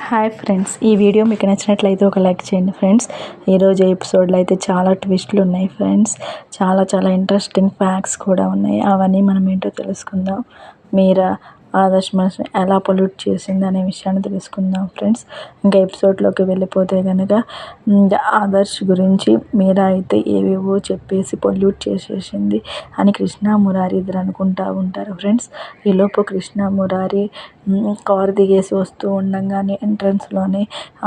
Hi friends, ఈ video మీకు నచ్చినట్లయితే ఒక లైక్ చేయండి ఫ్రెండ్స్. ఈరోజు ఎపిసోడ్లో అయితే చాలా ట్విస్టులు ఉన్నాయి ఫ్రెండ్స్. చాలా ఇంట్రెస్టింగ్ ఫ్యాక్ట్స్ కూడా ఉన్నాయి. అవన్నీ మనం ఏంటో తెలుసుకుందాం. మీరా ఆదర్శ్ మనసుని ఎలా పొల్యూట్ చేసింది అనే విషయాన్ని తెలుసుకుందాం ఫ్రెండ్స్. ఇంకా ఎపిసోడ్లోకి వెళ్ళిపోతే కనుక ఆదర్శ్ గురించి మీరా అయితే ఏవేవో చెప్పేసి పొల్యూట్ చేసేసింది అని కృష్ణ మురారి ఇద్దరు అనుకుంటూ ఉంటారు ఫ్రెండ్స్. ఈలోపు కృష్ణ మురారి కారు దిగేసి వస్తూ ఉండగానే ఎంట్రన్స్లోనే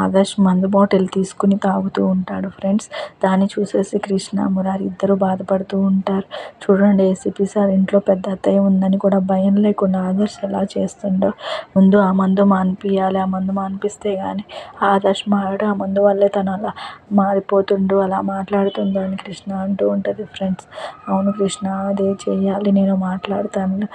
ఆదర్శ్ మందు బాటిల్ తీసుకుని తాగుతూ ఉంటాడు ఫ్రెండ్స్. దాన్ని చూసేసి కృష్ణ మురారి ఇద్దరు బాధపడుతూ ఉంటారు. చూడండి, ఏసీపీ సార్ ఇంట్లో పెద్ద అత్తయ్య ఉందని కూడా భయం లేకుండా ఆదర్శ్ ఎలా చేస్తుండో. ముందు ఆ మందు మానిపియాలి, ఆ మందు మానిపిస్తే కానీ ఆదర్శ్ మారాడు, ఆ మందు వల్లే తను అలా మారిపోతుండు, అలా మాట్లాడుతుండు అని కృష్ణ అంటూ ఉంటుంది ఫ్రెండ్స్. అవును కృష్ణ, అదే చెయ్యాలి, నేను మాట్లాడతాను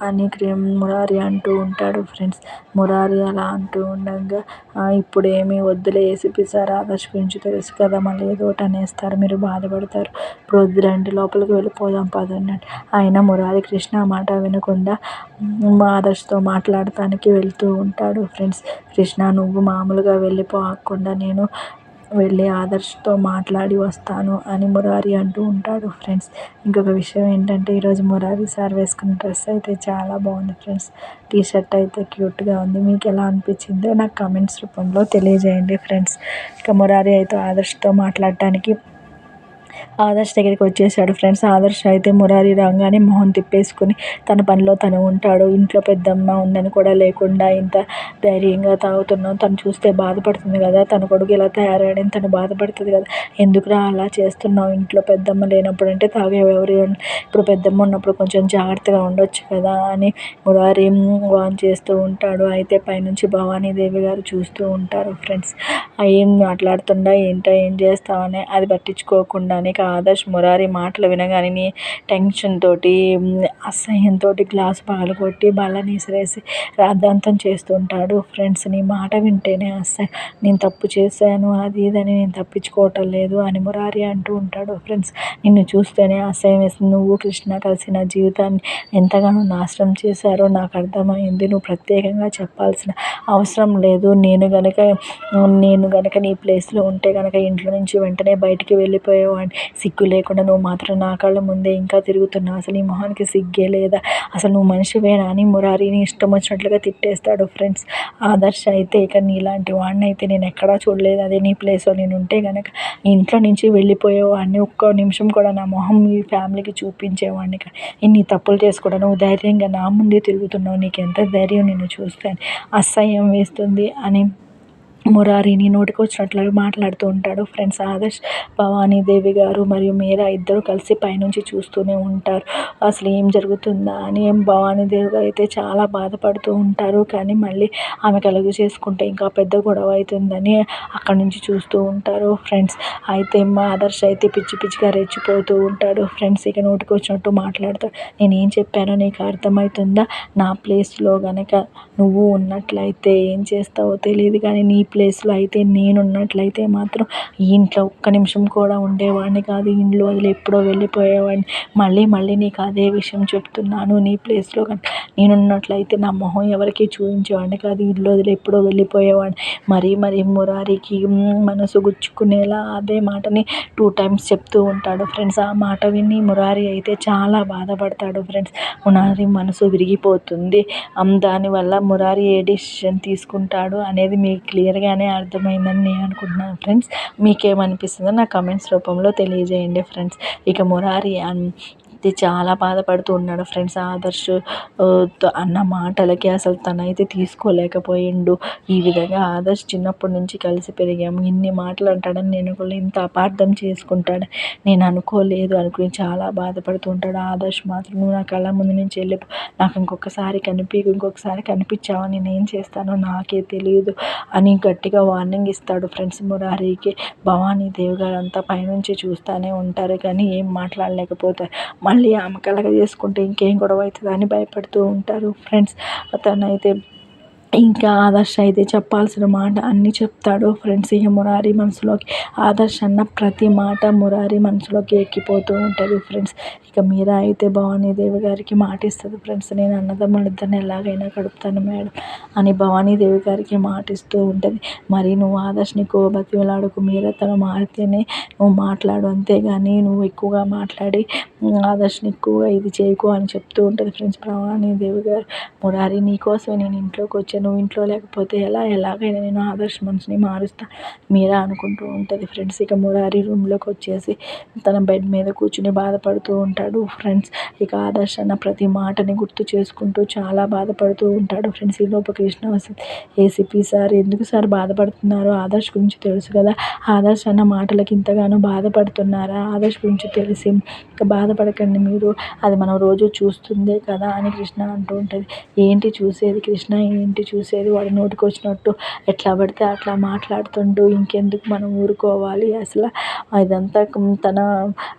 అని మురారి అంటూ ఉంటాడు ఫ్రెండ్స్. మురారి అలా అంటూ ఉండగా ఇప్పుడు ఏమీ వద్దులే ఏసీపీ సార్, ఆదర్శ్ గురించి తెలుసు కదా, మళ్ళీ ఏదో ఒకటి అనేస్తారు, మీరు బాధపడతారు, ఇప్పుడు వద్దులంటే లోపలికి వెళ్ళిపోదాం పదండి. అయినా మురారి కృష్ణ మాట వినకుండా ఆదర్శ్తో మాట్లాడటానికి వెళ్తూ ఉంటాడు ఫ్రెండ్స్. కృష్ణ, నువ్వు మామూలుగా వెళ్ళిపోకుండా నేను వెళ్ళి ఆదర్శ్తో మాట్లాడి వస్తాను అని మురారి అంటూ ఉంటాడు ఫ్రెండ్స్. ఇంకొక విషయం ఏంటంటే, ఈరోజు మురారి సార్ వేసుకున్న డ్రెస్ అయితే చాలా బాగుంది ఫ్రెండ్స్. టీ షర్ట్ అయితే క్యూట్గా ఉంది. మీకు ఎలా అనిపించిందో నాకు కామెంట్స్ రూపంలో తెలియజేయండి ఫ్రెండ్స్. ఇక మురారి అయితే ఆదర్శ్తో మాట్లాడటానికి ఆదర్శ్ దగ్గరికి వచ్చేసాడు ఫ్రెండ్స్. ఆదర్శ్ అయితే మురారి రాగానే మొహం తిప్పేసుకుని తన పనిలో తను ఉంటాడు. ఇంట్లో పెద్దమ్మ ఉందని కూడా లేకుండా ఇంత ధైర్యంగా తాగుతున్నాం, తను చూస్తే బాధపడుతుంది కదా, తన కొడుకు ఇలా తయారయ్యాడని తను బాధపడుతుంది కదా, ఎందుకురా అలా చేస్తున్నావు, ఇంట్లో పెద్దమ్మ లేనప్పుడు అంటే తాగేవెవరు, ఇప్పుడు పెద్దమ్మ ఉన్నప్పుడు కొంచెం జాగ్రత్తగా ఉండొచ్చు కదా అని మురారి వాన్ చేస్తూ ఉంటాడు. అయితే పైనుంచి భవానీదేవి గారు చూస్తూ ఉంటారు ఫ్రెండ్స్. ఏం మాట్లాడుతుండా ఏంటో, ఏం చేస్తామని అది పట్టించుకోకుండానే ఆదర్శ్ మురారి మాటలు వినగానే టెన్షన్ తోటి అసహ్యంతో గ్లాసు పగలగొట్టి బల్లని విసిరేసి రాద్ధాంతం చేస్తుంటాడు ఫ్రెండ్స్. నీ మాట వింటేనే అసహ్యం, నేను తప్పు చేశాను అది ఇదని నేను తప్పించుకోవటం లేదు అని మురారి అంటూ ఉంటాడు ఫ్రెండ్స్. నిన్ను చూస్తేనే అసహ్యం వేస్తుంది, నువ్వు కృష్ణ కలిసి నా జీవితాన్ని ఎంతగానో నాశనం చేశారో నాకు అర్థమైంది, నువ్వు ప్రత్యేకంగా చెప్పాల్సిన అవసరం లేదు, నేను గనక నీ ప్లేస్లో ఉంటే కనుక ఇంట్లో నుంచి వెంటనే బయటికి వెళ్ళిపోయేవాడిని, సిగ్గు లేకుండా నువ్వు మాత్రం నా కళ్ళ ముందే ఇంకా తిరుగుతున్నావు, అసలు నీ మొహానికి సిగ్గే లేదా, అసలు నువ్వు మనిషివేనా అని మురారిని ఇష్టం వచ్చినట్లుగా తిట్టేస్తాడు ఫ్రెండ్స్. ఆదర్శ్ అయితే ఇక నీలాంటి వాడిని అయితే నేను ఎక్కడా చూడలేదు, అదే నీ ప్లేస్లో నేను ఉంటే కనుక ఇంట్లో నుంచి వెళ్ళిపోయేవాడిని, ఒక్క నిమిషం కూడా నా మొహం మీ ఫ్యామిలీకి చూపించేవాడిని కానీ ఇన్ని తప్పులు చేసుకోవడం, నువ్వు ధైర్యంగా నా ముందే తిరుగుతున్నావు, నీకు ఎంత ధైర్యం, నిన్ను చూస్తే అసహ్యం వేస్తుంది అని మురారిని నోటికొచ్చినట్లు మాట్లాడుతూ ఉంటాడు ఫ్రెండ్స్. ఆదర్శ్, భవానీదేవి గారు మరియు మీరా ఇద్దరు కలిసి పైనుంచి చూస్తూనే ఉంటారు. అసలు ఏం జరుగుతుందా అని భవానీదేవి గారు అయితే చాలా బాధపడుతూ ఉంటారు. కానీ మళ్ళీ ఆమె కలుగు చేసుకుంటే ఇంకా పెద్ద గొడవ అవుతుందని అక్కడి నుంచి చూస్తూ ఉంటారు ఫ్రెండ్స్. అయితే మా ఆదర్శ్ అయితే పిచ్చిగా రెచ్చిపోతూ ఉంటాడు ఫ్రెండ్స్. ఇక నోటికొచ్చినట్టు మాట్లాడతాడు. నేనేం చెప్పానో నీకు అర్థమవుతుందా, నా ప్లేస్లో కనుక నువ్వు ఉన్నట్లయితే ఏం చేస్తావో తెలియదు, కానీ నీ ప్లేస్లో అయితే నేనున్నట్లయితే మాత్రం ఈ ఇంట్లో ఒక్క నిమిషం కూడా ఉండేవాడిని కాదు, ఇంట్లో వదిలి ఎప్పుడో వెళ్ళిపోయేవాడిని, మళ్ళీ నీకు అదే విషయం చెప్తున్నాను, నీ ప్లేస్లో కనుక నేనున్నట్లయితే నా మొహం ఎవరికి చూపించేవాడిని కాదు, ఇల్లు వదిలి ఎప్పుడో వెళ్ళిపోయేవాడిని. మరీ మురారికి మనసు గుచ్చుకునేలా అదే మాటని 2 times చెప్తూ ఉంటాడు ఫ్రెండ్స్. ఆ మాట విని మురారి అయితే చాలా బాధపడతాడు ఫ్రెండ్స్. మురారి మనసు విరిగిపోతుంది. దానివల్ల మురారి ఏ డెసిషన్ తీసుకుంటాడు అనేది మీకు క్లియర్గానే అర్థమైందని నేను అనుకుంటున్నాను ఫ్రెండ్స్. మీకేమనిపిస్తుందో నా కమెంట్స్ రూపంలో తెలియజేయండి ఫ్రెండ్స్. ఇక మురారి చాలా బాధపడుతూ ఉన్నాడు ఫ్రెండ్స్. ఆదర్శ్ అన్న మాటలకి అసలు తనైతే తీసుకోలేకపోయిండు. ఈ విధంగా ఆదర్శ్ చిన్నప్పటి నుంచి కలిసి పెరిగాము, ఇన్ని మాటలు అంటాడని నేను కూడా ఇంత అపార్థం చేసుకుంటాడని నేను అనుకోలేదు అనుకుని చాలా బాధపడుతూ ఉంటాడు. ఆదర్శ్ మాత్రం నువ్వు నా కళ్ళ ముందు నుంచి వెళ్ళిపో, నాకు ఇంకొకసారి కనిపించావా నేనేం చేస్తానో నాకే తెలియదు అని గట్టిగా వార్నింగ్ ఇస్తాడు ఫ్రెండ్స్ మురారికి. భవానీదేవి గారు అంతా పైనుంచి చూస్తూనే ఉంటారు కానీ ఏం మాట్లాడలేకపోతారు. మళ్ళీ ఆమె కలగ చేసుకుంటే ఇంకేం గొడవ అవుతుందా అని భయపడుతూ ఉంటారు ఫ్రెండ్స్. తనైతే ఇంకా ఆదర్శ అయితే చెప్పాల్సిన మాట అన్నీ చెప్తాడు ఫ్రెండ్స్. ఇక మురారి మనసులోకి ఆదర్శ అన్న ప్రతి మాట మురారి మనసులోకి ఎక్కిపోతూ ఉంటుంది ఫ్రెండ్స్. ఇక మీరా అయితే భవానీదేవి గారికి మాట ఇస్తుంది ఫ్రెండ్స్, నేను అన్నదమ్ములిద్దరిని ఎలాగైనా కడుపుతాను మేడం అని భవానీదేవి గారికి మాట ఇస్తూ ఉంటుంది. మరి నువ్వు ఆదర్శని ఎక్కువ బతిమలాడకు, మీరా తను మారితేనే నువ్వు మాట్లాడు, అంతేగాని నువ్వు ఎక్కువగా మాట్లాడి ఆదర్శని ఎక్కువగా ఇది చేయకు అని చెప్తూ ఉంటుంది ఫ్రెండ్స్ భవానీదేవి గారు. మురారి నీకోసమే నేను ఇంట్లోకి వచ్చాను, నువ్వు ఇంట్లో లేకపోతే ఎలాగైనా నేను ఆదర్శ మనసుని మారుస్తా మీరా అనుకుంటూ ఉంటుంది ఫ్రెండ్స్. ఇక మురారి రూమ్లోకి వచ్చేసి తన బెడ్ మీద కూర్చుని బాధపడుతూ ఉంటాడు ఫ్రెండ్స్. ఇక ఆదర్శ అన్న ప్రతి మాటని గుర్తు చేసుకుంటూ చాలా బాధపడుతూ ఉంటాడు ఫ్రెండ్స్. ఈలోపు కృష్ణ వస్తుంది. ఏసీపీ సార్ ఎందుకు సార్ బాధపడుతున్నారు, ఆదర్శ్ గురించి తెలుసు కదా, ఆదర్శ్ అన్న మాటలకి ఇంతగానో బాధపడుతున్నారా, ఆదర్శ్ గురించి తెలిసి ఇక బాధపడకండి మీరు, అది మనం రోజు చూస్తుందే కదా అని కృష్ణ అంటూ ఉంటుంది. ఏంటి చూసేది కృష్ణ, ఏంటి చూసేది, వాడు నోటికి వచ్చినట్టు ఎట్లా పడితే అట్లా మాట్లాడుతుండు, ఇంకెందుకు మనం ఊరుకోవాలి, అసలు ఇదంతా తన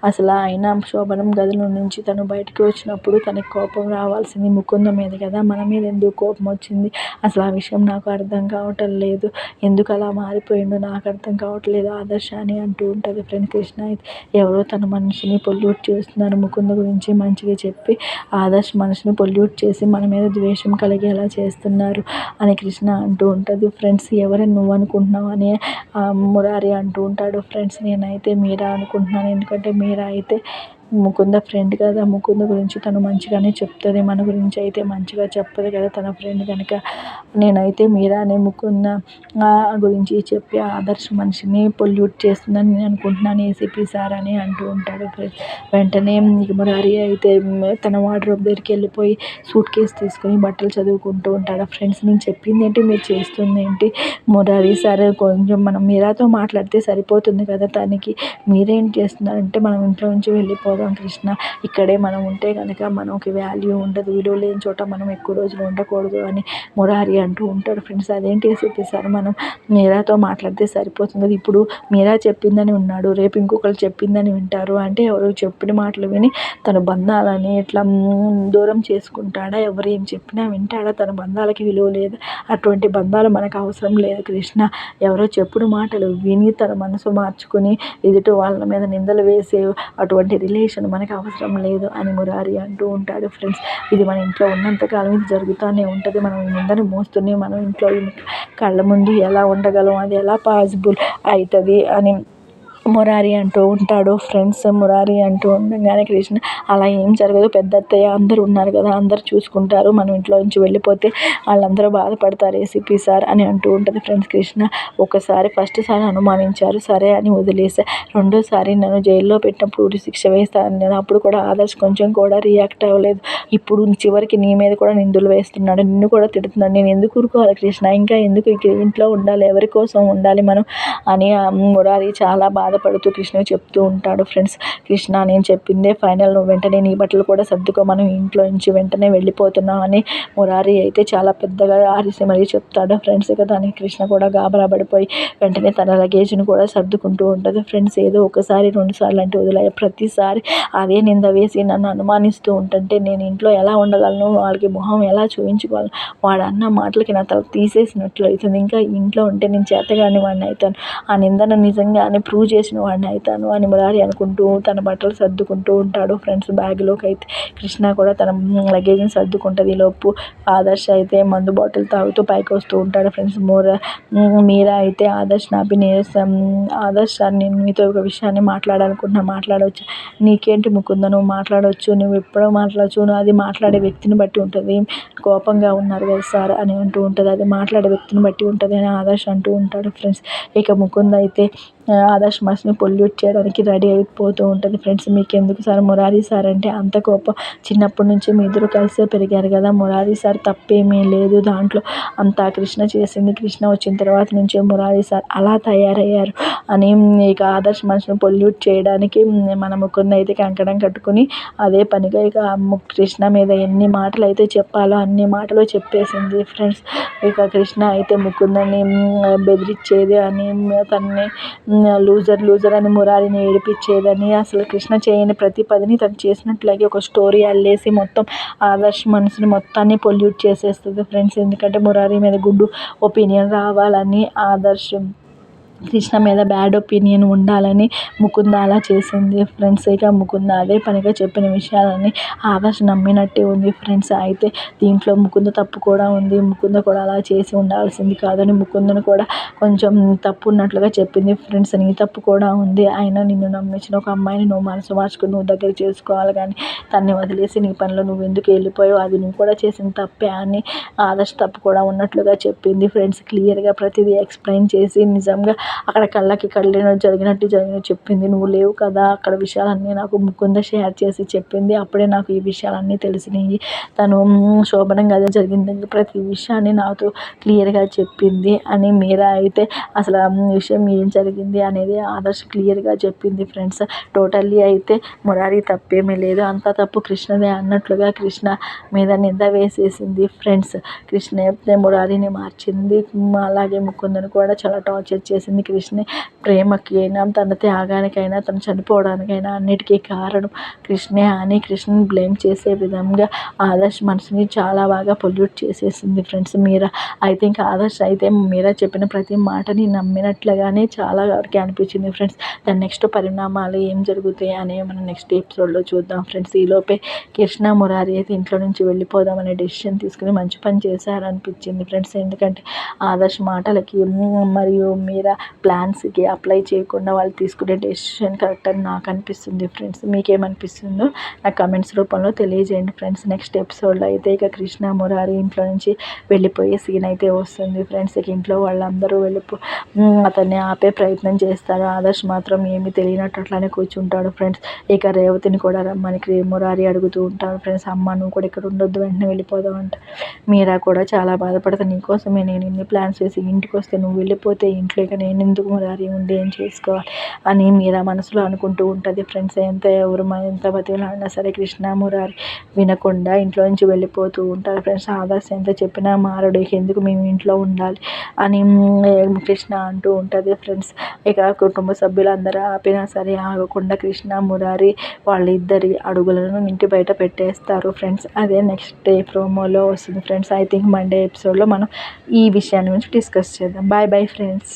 అసలు అయినా శోభనం గదిలో నుంచి తను బయటకు వచ్చినప్పుడు తనకి కోపం రావాల్సింది ముకుంద మీద కదా, మన మీద ఎందుకు కోపం వచ్చింది, అసలు ఆ విషయం నాకు అర్థం కావటం లేదు, ఎందుకు అలా మారిపోయిండు నాకు అర్థం కావట్లేదు ఆదర్శ అని అంటూ ఉంటుంది ఫ్రెండ్. కృష్ణ అయితే ఎవరో తన మనసుని పొల్యూట్ చేస్తున్నారు, ముకుంద గురించి మంచిగా చెప్పి ఆదర్శ్ మనసుని పొల్యూట్ చేసి మన మీద ద్వేషం కలిగేలా చేస్తున్నారు అని కృష్ణ అంటూ ఉంటుంది ఫ్రెండ్స్. ఎవరని నువ్వు అనుకుంటున్నావు అని మురారి అంటూ ఉంటాడు ఫ్రెండ్స్. నేనైతే మీరా అనుకుంటున్నాను, ఎందుకంటే మీరా అయితే ముకుంద ఫ్రెండ్ కదా, ముకుంద గురించి తను మంచిగానే చెప్తుంది, మన గురించి అయితే మంచిగా చెప్పదు కదా తన ఫ్రెండ్ కనుక. నేనైతే మీరానే ముకుంద గురించి చెప్పి ఆదర్శ మనిషిని పొల్యూట్ చేస్తుందని నేను అనుకుంటున్నాను ఏసీపీ సార్ అని అంటూ ఉంటాడు ఫ్రెండ్స్. వెంటనే మురారి అయితే తన వార్డ్రోబ్ దగ్గరికి వెళ్ళిపోయి సూట్ కేసు తీసుకొని బట్టలు చదువుకుంటూ ఉంటాడు ఫ్రెండ్స్. నేను చెప్పింది ఏంటి, మీరు చేస్తుంది ఏంటి, మురారి సార్ కొంచెం మనం మీరాతో మాట్లాడితే సరిపోతుంది కదా, తనకి మీరేం చేస్తున్నారంటే మనం ఇంట్లో నుంచి వెళ్ళిపోదాం కృష్ణ, ఇక్కడే మనం ఉంటే కనుక మనకి వాల్యూ ఉండదు, విలువ లేని చోట మనం ఎక్కువ రోజులు ఉండకూడదు అని మురారి అంటూ ఉంటాడు ఫ్రెండ్స్. అదేంటి ఏసీపీ సార్, మనం మీరాతో మాట్లాడితే సరిపోతుంది కదా, ఇప్పుడు మీరా చెప్పిందని ఉన్నాడు, రేపు ఇంకొకరు చెప్పిందని వింటారు అంటే ఎవరు చెప్పిన మాటలు విని తన బంధాలని ఇట్లా దూరం చేసుకుంటాడా, ఎవరు ఏం చెప్పినా వింటాడా, తన బంధాలకి విలువ లేదు, అటువంటి బంధాలు మనకు అవసరం లేదు కృష్ణ, ఎవరో చెప్పుడు మాటలు విని తన మనసు మార్చుకుని ఎదుటి వాళ్ళ మీద నిందలు వేసే అటువంటి రిలేషన్ మనకు అవసరం లేదు అని మురారి అంటూ ఉంటాడు ఫ్రెండ్స్. ఇది మన ఇంట్లో ఉన్నంతకాలం ఇది జరుగుతూనే ఉంటుంది, మనం ఈ నిందని మోస్తూనే మనం ఇంట్లో కళ్ళ ముందు ఎలా ఉండగలం, అది ఎలా పాసిబుల్ అవుతుంది అని మురారి అంటూ ఉంటాడు ఫ్రెండ్స్. మురారి అంటూ ఉండగానే కృష్ణ అలా ఏం జరగదు, పెద్ద అత్తయ్య అందరూ ఉన్నారు కదా, అందరూ చూసుకుంటారు, మనం ఇంట్లో నుంచి వెళ్ళిపోతే వాళ్ళందరూ బాధపడతారు ఏసీపీ సార్ అని అంటూ ఉంటుంది ఫ్రెండ్స్. కృష్ణ ఒకసారి ఫస్ట్ సారి అనుమానించారు సరే అని వదిలేసా, రెండోసారి నన్ను జైల్లో పెట్టినప్పుడు ఉరి శిక్ష వేస్తాను నేను, అప్పుడు కూడా ఆదర్శ్ కొంచెం కూడా రియాక్ట్ అవ్వలేదు, ఇప్పుడు చివరికి నీ మీద కూడా నిందులు వేస్తున్నాడు, నిన్ను కూడా తిడుతున్నాడు, నేను ఎందుకు ఊరుకోవాలి కృష్ణ, ఇంకా ఎందుకు ఇంట్లో ఉండాలి, ఎవరి కోసం ఉండాలి మనం అని మురారి చాలా బాధపడుతూ కృష్ణకి చెప్తూ ఉంటాడు ఫ్రెండ్స్. కృష్ణ నేను చెప్పిందే ఫైనల్, నువ్వు వెంటనే నీ బట్టలు కూడా సర్దుకో, మనం ఇంట్లో నుంచి వెంటనే వెళ్ళిపోతున్నాం అని మురారి అయితే చాలా పెద్దగా ఆరిసి మరీ చెప్తాడు ఫ్రెండ్స్. ఇక దానికి కృష్ణ కూడా గాబరా పడిపోయి వెంటనే తన లగేజ్ని కూడా సర్దుకుంటూ ఉంటుంది ఫ్రెండ్స్. ఏదో ఒకసారి రెండుసార్లు అంటే వదిలే, ప్రతిసారి అదే నింద వేసి నన్ను అనుమానిస్తూ ఉంటుంటే నేను ఇంట్లో ఎలా ఉండగలను, వాళ్ళకి మొహం ఎలా చూపించుకోవాలి, వాడు అన్న మాటలకి నా తల తీసేసినట్లు అవుతుంది, ఇంకా ఇంట్లో ఉంటే నేను చేతగాని వాడిని అవుతాను, ఆ నిందను నిజంగానే ప్రూవ్ చేసిన వాడిని అవుతాను అని మురారి అనుకుంటూ తన బట్టలు సర్దుకుంటూ ఉంటాడు ఫ్రెండ్స్. బ్యాగ్లోకి అయితే కృష్ణ కూడా తన లగేజ్ని సర్దుకుంటుంది. ఈలోపు ఆదర్శ్ అయితే మందు బాటిల్ తాగుతూ పైకి వస్తూ ఉంటాడు ఫ్రెండ్స్. మీరా అయితే ఆదర్శ్ నాపి ఆదర్శ్ సార్ నేను మీతో ఒక విషయాన్ని మాట్లాడాలనుకుంటున్నా, మాట్లాడవచ్చు, నీకేంటి ముకుంద నువ్వు మాట్లాడవచ్చు, నువ్వు ఎప్పుడో మాట్లాడచ్చు, అది మాట్లాడే వ్యక్తిని బట్టి ఉంటుంది, కోపంగా ఉన్నారు కదా సార్ అని అంటూ ఉంటుంది, అది మాట్లాడే వ్యక్తిని బట్టి ఉంటుంది అని ఆదర్శ్ అంటూ ఉంటాడు ఫ్రెండ్స్. ఇక ముకుంద అయితే ఆదర్శ్ మనసుని పొల్యూట్ చేయడానికి రెడీ అయిపోతూ ఉంటుంది ఫ్రెండ్స్. మీకు ఎందుకు సార్ మురారి సార్ అంటే అంత కోపం, చిన్నప్పటి నుంచి మీ ఇద్దరు కలిసే పెరిగారు కదా, మురారి సార్ తప్పేమీ లేదు దాంట్లో, అంతా కృష్ణ చేసింది, కృష్ణ వచ్చిన తర్వాత నుంచే మురారి సార్ అలా తయారయ్యారు అని ఇక ఆదర్శ్ మనసుని పొల్యూట్ చేయడానికి మన ముకుంద అయితే కంకణం కట్టుకుని అదే పనిగా ఇక కృష్ణ మీద ఎన్ని మాటలు అయితే చెప్పాలో అన్ని మాటలు చెప్పేసింది ఫ్రెండ్స్. ఇక కృష్ణ అయితే ముకుందని బెదిరించేది అని తనని లూజర్ లూజర్ అని మురారిని ఏడిపించేదని, అసలు కృష్ణ చేయని ప్రతి పనిని తను చేసినట్లాగే ఒక స్టోరీ అల్లేసి మొత్తం ఆదర్శ్ మనసుని మొత్తాన్ని పొల్యూట్ చేసేస్తుంది ఫ్రెండ్స్. ఎందుకంటే మురారి మీద గుడ్ ఒపీనియన్ రావాలని, ఆదర్శ్ కృష్ణ మీద బ్యాడ్ ఒపీనియన్ ఉండాలని ముకుంద అలా చేసింది ఫ్రెండ్స్. ఇక ముకుంద అదే పనిగా చెప్పిన విషయాలని ఆదర్శ్ నమ్మినట్టే ఉంది ఫ్రెండ్స్. అయితే దీంట్లో ముకుంద తప్పు కూడా ఉంది. ముకుంద కూడా అలా చేసి ఉండాల్సింది కాదని ముకుందను కూడా కొంచెం తప్పు ఉన్నట్లుగా చెప్పింది ఫ్రెండ్స్. నీ తప్పు కూడా ఉంది, అయినా నిన్ను నమ్మించిన ఒక అమ్మాయిని నువ్వు మనసు మార్చుకుని నువ్వు దగ్గర చేసుకోవాలి కానీ తన్ని వదిలేసి నీ పనిలో నువ్వు ఎందుకు వెళ్ళిపోయావు, అది నువ్వు కూడా చేసిన తప్పే అని ఆదర్శ్ తప్పు కూడా ఉన్నట్లుగా చెప్పింది ఫ్రెండ్స్. క్లియర్గా ప్రతిదీ ఎక్స్ప్లెయిన్ చేసి నిజంగా అక్కడ కళ్ళకి జరిగినట్టు చెప్పింది. నువ్వు లేవు కదా అక్కడ, విషయాలన్నీ నాకు ముకుంద షేర్ చేసి చెప్పింది. అప్పుడే నాకు ఈ విషయాలన్నీ తెలిసినాయి. తను శోభనం కదా జరిగింది ప్రతి విషయాన్ని నాతో క్లియర్గా చెప్పింది అని మీరా అయితే అసలు విషయం ఏం జరిగింది అనేది ఆదర్శ్ క్లియర్గా చెప్పింది ఫ్రెండ్స్. టోటల్లీ అయితే మురారి తప్పేమీ లేదు, అంతా తప్పు కృష్ణదే అన్నట్లుగా కృష్ణ మీద నింద వేసేసింది ఫ్రెండ్స్. కృష్ణ మురారిని మార్చింది, అలాగే ముకుందను కూడా చాలా టార్చర్ చేసింది. కృష్ణ ప్రేమకి అయినా, తన త్యాగానికైనా, తను చనిపోవడానికైనా అన్నిటికీ కారణం కృష్ణే అని కృష్ణని బ్లేమ్ చేసే విధంగా ఆదర్శ్ మనసుని చాలా బాగా పొల్యూట్ చేసేసింది friends Meera. I think Adarsh అయితే మీరా చెప్పిన ప్రతి మాటని నమ్మినట్లుగానే చాలా వరకు అనిపించింది ఫ్రెండ్స్. దాని నెక్స్ట్ పరిణామాలు ఏం జరుగుతాయి అనేవి మనం నెక్స్ట్ ఎపిసోడ్లో చూద్దాం ఫ్రెండ్స్. ఈలోపే కృష్ణ మురారి అయితే ఇంట్లో నుంచి వెళ్ళిపోదామనే డెసిషన్ తీసుకుని మంచి పని చేశారనిపించింది ఫ్రెండ్స్. ఎందుకంటే ఆదర్శ్ మాటలకి మరియు మీరా ప్లాన్స్కి అప్లై చేయకుండా వాళ్ళు తీసుకునే డెసిషన్ కరెక్ట్ అని నాకు అనిపిస్తుంది ఫ్రెండ్స్. మీకేమనిపిస్తుందో నాకు కమెంట్స్ రూపంలో తెలియజేయండి ఫ్రెండ్స్. నెక్స్ట్ ఎపిసోడ్లో అయితే ఇక కృష్ణ మురారి ఇంట్లో నుంచి వెళ్ళిపోయే సీన్ అయితే వస్తుంది ఫ్రెండ్స్. ఇక ఇంట్లో వాళ్ళందరూ అతన్ని ఆపే ప్రయత్నం చేస్తారు. ఆదర్శ్ మాత్రం ఏమీ తెలియనట్టు అట్లానే కూర్చుంటాడు ఫ్రెండ్స్. ఇక రేవతిని కూడా రమ్మని మురారి అడుగుతూ ఉంటాడు ఫ్రెండ్స్. అమ్మ నువ్వు కూడా ఇక్కడ ఉండొద్దు, వెంటనే వెళ్ళిపోదాం అంట. మీరా కూడా చాలా బాధపడుతుంది, నీకోసమే నేను ఇన్ని ప్లాన్స్ వేసి ఇంటికి వస్తే నువ్వు వెళ్ళిపోతే ఇంట్లో ఇక నేను ఎందుకు మురారి ఉండి ఏం చేసుకోవాలి అని మీరా మనసులో అనుకుంటూ ఉంటుంది ఫ్రెండ్స్. ఎంత బతిలాడినా సరే కృష్ణ మురారి వినకుండా ఇంట్లో నుంచి వెళ్ళిపోతూ ఉంటారు ఫ్రెండ్స్. ఆదర్శ్ ఎంత చెప్పినా మారడు, ఎందుకు మేము ఇంట్లో ఉండాలి అని కృష్ణ అంటూ ఉంటుంది ఫ్రెండ్స్. ఇక కుటుంబ సభ్యులందరూ ఆపినా సరే ఆగకుండా కృష్ణ మురారి వాళ్ళిద్దరి అడుగులను ఇంటి బయట పెట్టేస్తారు ఫ్రెండ్స్. అదే నెక్స్ట్ డే ప్రోమోలో వస్తుంది ఫ్రెండ్స్. ఐ థింక్ మండే ఎపిసోడ్లో మనం ఈ విషయాన్ని గురించి డిస్కస్ చేద్దాం. Bye bye friends.